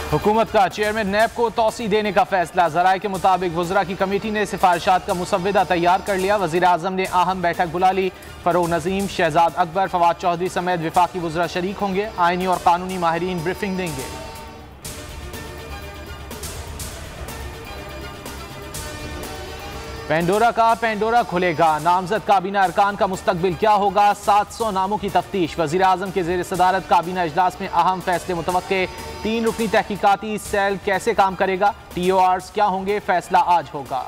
हुकूमत का चेयरमैन नैब को तौसी देने का फैसला। ज़राए के मुताबिक वज़रा की कमेटी ने सिफारिशात का मुसव्वदा तैयार कर लिया। वज़ीर आज़म ने अहम बैठक बुला ली। फ़रोग़ नज़ीम, शहजाद अकबर, फवाद चौधरी समेत विफाकी वज़रा शरीक होंगे। आइनी और कानूनी माहिरीन ब्रीफिंग देंगे। पेंडोरा खुलेगा। नामजद काबीना अरकान का मुस्तकबिल क्या होगा? 700 नामों की तफ्तीश। वज़ीर आज़म के ज़ेर सदारत काबीना इजलास में अहम फैसले मुतवक्के। 3 रुकनी तहकीकाती सेल कैसे काम करेगा? TORs क्या होंगे? फैसला आज होगा।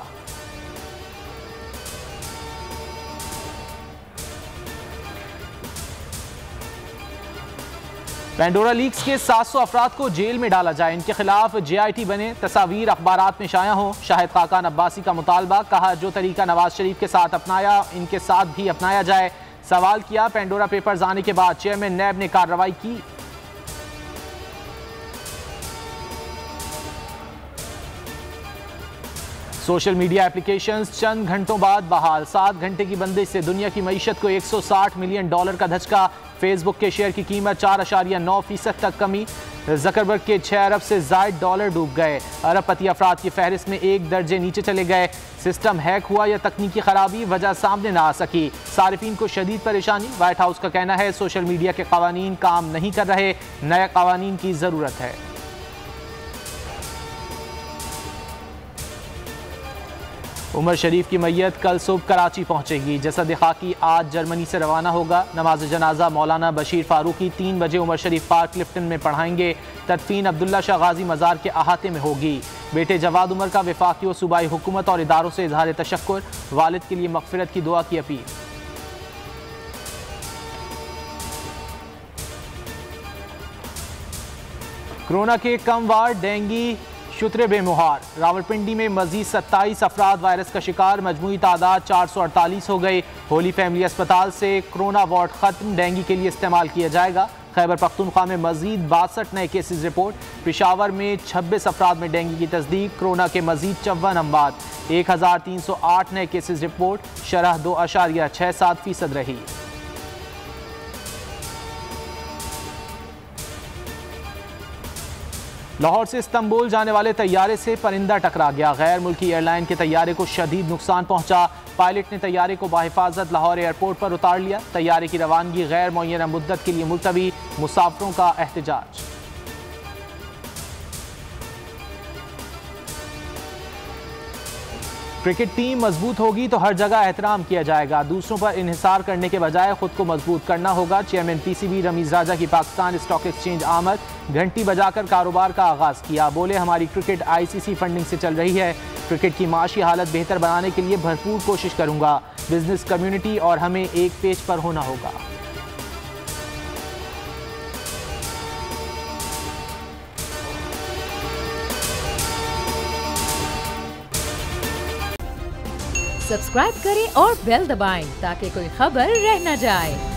पेंडोरा लीक्स के 700 अफराद को जेल में डाला जाए, इनके खिलाफ JIT बने, तस्वीर अखबारात में शाया हो। शाहिद खाकान अब्बासी का मुतालबा, कहा जो तरीका नवाज शरीफ के साथ अपनाया इनके साथ भी अपनाया जाए। सवाल किया पेंडोरा पेपर्स आने के बाद चेयरमैन नैब ने कार्रवाई की। सोशल मीडिया एप्लीकेशंस चंद घंटों बाद बहाल। 7 घंटे की बंदिश से दुनिया की मईशत को $160 मिलियन का धचका। फेसबुक के शेयर की कीमत 4.9% तक कमी। जकरबर्ग के 6 अरब से ज़ायद डॉलर डूब गए। अरबपति अफराद की फहरिस्त में 1 दर्जे नीचे चले गए। सिस्टम हैक हुआ या तकनीकी खराबी, वजह सामने ना आ सकी। सारिफीन को शदीद परेशानी। व्हाइट हाउस का कहना है सोशल मीडिया के कवानीन काम नहीं कर रहे, नए कवानीन की ज़रूरत है। उमर शरीफ की मैयत कल सुबह कराची पहुंचेगी। जसद खाकी आज जर्मनी से रवाना होगा। नमाज जनाजा मौलाना बशीर फारूकी 3 बजे उमर शरीफ पार्क क्लिफ्टन में पढ़ाएंगे। तदफीन अब्दुल्ला शाह गाजी मज़ार के अहाते में होगी। बेटे जवाद उमर का वफाकी और सूबाई हुकूमत और इदारों से इजहार तशक्कुर। वालिद के लिए मगफिरत की दुआ की अपील। कोरोना के कम वार, डेंगी शुतरे बेमुहार। रावलपिंडी में मजीद 27 अफराद वायरस का शिकार। मजमूई तादाद 448 हो गई। होली फैमिली अस्पताल से कोरोना वार्ड खत्म, डेंगी के लिए इस्तेमाल किया जाएगा। खैबर पख्तूनख्वा में मजीद 62 नए केसेस रिपोर्ट। पेशावर में 26 अफराद में डेंगी की तस्दीक। कोरोना के मजीद 54 अमवात। 1308 नए केसेस रिपोर्ट। शरह 2.67% रही। लाहौर से इस्तांबुल जाने वाले तैयारे से परिंदा टकरा गया। गैर मुल्की एयरलाइन के तैयारे को शदीद नुकसान पहुंचा। पायलट ने तैयारे को बाहिफाजत लाहौर एयरपोर्ट पर उतार लिया। तैयारे की रवानगी गैर मुअय्यना मुद्दत के लिए मुलतवी। मुसाफिरों का एहतजाज। क्रिकेट टीम मजबूत होगी तो हर जगह एहतराम किया जाएगा। दूसरों पर इन्हिसार करने के बजाय खुद को मजबूत करना होगा। चेयरमैन PCB रमीज राजा की पाकिस्तान स्टॉक एक्सचेंज आमद। घंटी बजाकर कारोबार का आगाज किया। बोले हमारी क्रिकेट ICC फंडिंग से चल रही है। क्रिकेट की माशी हालत बेहतर बनाने के लिए भरपूर कोशिश करूंगा। बिजनेस कम्युनिटी और हमें एक पेज पर होना होगा। सब्सक्राइब करें और बेल दबाएं ताकि कोई खबर रह न जाए।